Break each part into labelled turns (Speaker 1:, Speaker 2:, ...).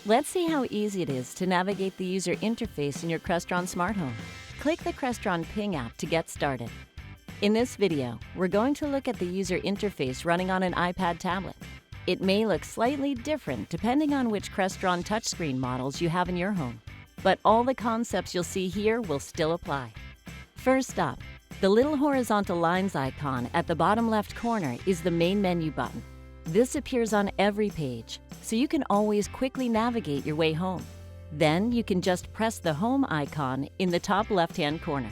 Speaker 1: Let's see how easy it is to navigate the user interface in your Crestron smart home. Click the Crestron Pyng app to get started. In this video, we're going to look at the user interface running on an iPad tablet. It may look slightly different depending on which Crestron touchscreen models you have in your home, but all the concepts you'll see here will still apply. First up, the little horizontal lines icon at the bottom left corner is the main menu button. This appears on every page, so you can always quickly navigate your way home. Then you can just press the home icon in the top left-hand corner.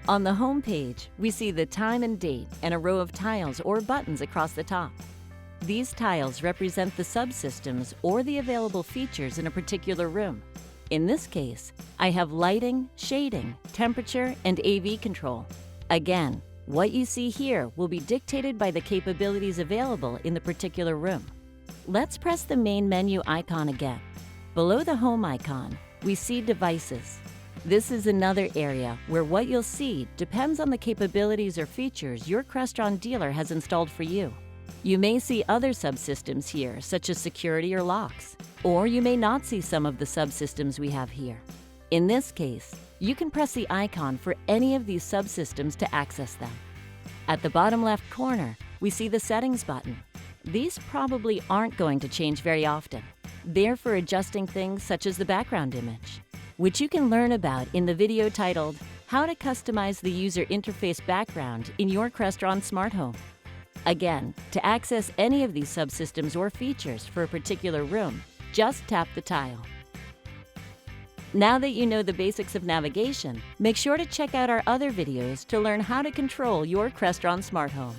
Speaker 1: On the home page, we see the time and date and a row of tiles or buttons across the top. These tiles represent the subsystems or the available features in a particular room. In this case, I have lighting, shading, temperature, and AV control. Again, what you see here will be dictated by the capabilities available in the particular room. Let's press the main menu icon again. Below the home icon, we see devices. This is another area where what you'll see depends on the capabilities or features your Crestron dealer has installed for you. You may see other subsystems here, such as security or locks, or you may not see some of the subsystems we have here. In this case, you can press the icon for any of these subsystems to access them. At the bottom left corner, we see the settings button. These probably aren't going to change very often. They're for adjusting things such as the background image, which you can learn about in the video titled, How to Customize the User Interface Background in Your Crestron Smart Home. Again, to access any of these subsystems or features for a particular room, just tap the tile. Now that you know the basics of navigation, make sure to check out our other videos to learn how to control your Crestron smart home.